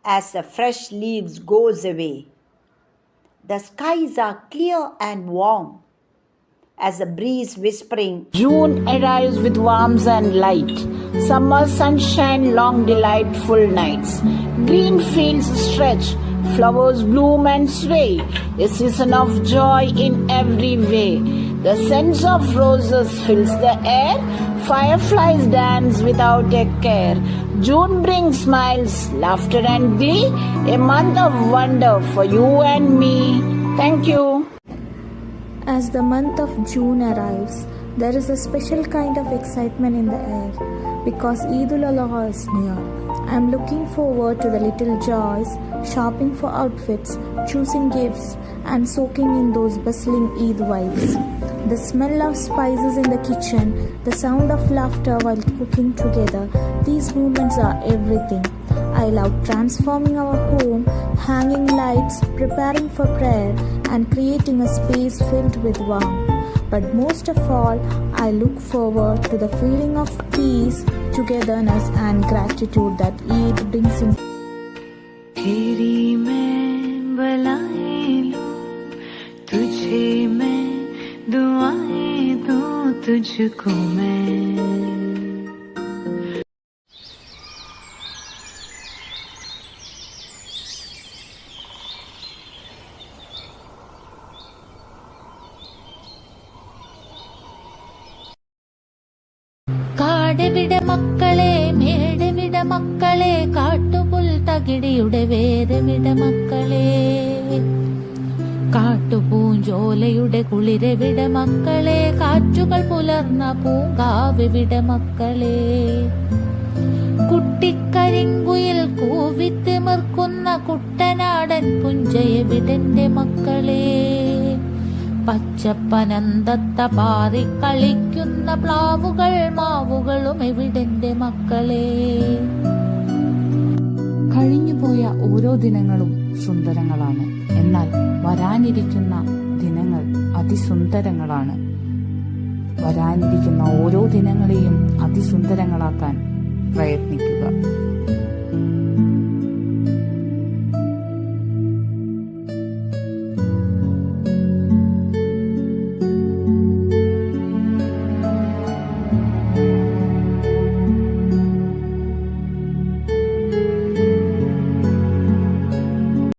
as the fresh leaves goes away. The skies are clear and warm as the breeze whispering. June arrives with warmth and light. Summer sunshine, long delightful nights. Green fields stretch, flowers bloom and sway. A season of joy in every way. The scent of roses fills the air. Fireflies dance without a care. June brings smiles, laughter and glee. A month of wonder for you and me. Thank you. As the month of June arrives, there is a special kind of excitement in the air because Eid-ul-Adha is near. I am looking forward to the little joys, shopping for outfits, choosing gifts, and soaking in those bustling Eid vibes. The smell of spices in the kitchen, the sound of laughter while cooking together, these moments are everything. I love transforming our home, hanging lights, preparing for prayer, and creating a space filled with warmth. But most of all, I look forward to the feeling of peace, togetherness, and gratitude that Eid brings in. तेरी मैं बलाएं लूं, तुझे मैं दुआएं दूं, तुझको मैं കാടവിടെ മക്കളെ മേടവിട മക്കളെ കാട്ടുപുൽ തകിടിയുടെ വേരവിട മക്കളെ കാട്ടുപൂഞ്ചോലയുടെ കുളിരവിട മക്കളെ കാറ്റുകൾ പുലർന്ന പൂങ്കാവിവിട മക്കളെ കുട്ടിക്കരിങ്കുയിൽ കൂവിത്തിമിർക്കുന്ന കുട്ടനാടൻ പുഞ്ചയവിടന്റെ മക്കളെ പച്ചപ്പനന്തത്ത പാറി കളിക്കുന്ന പ്ലാവുകൾ മാവുകളും എവിടെന്റെ മക്കളെ. കഴിഞ്ഞുപോയ ഓരോ ദിനങ്ങളും സുന്ദരങ്ങളാണ്. എന്നാൽ വരാനിരിക്കുന്ന ദിനങ്ങൾ അതിസുന്ദരങ്ങളാണ്. വരാനിരിക്കുന്ന ഓരോ ദിനങ്ങളെയും അതിസുന്ദരങ്ങളാക്കാൻ പ്രയത്നിക്കുക.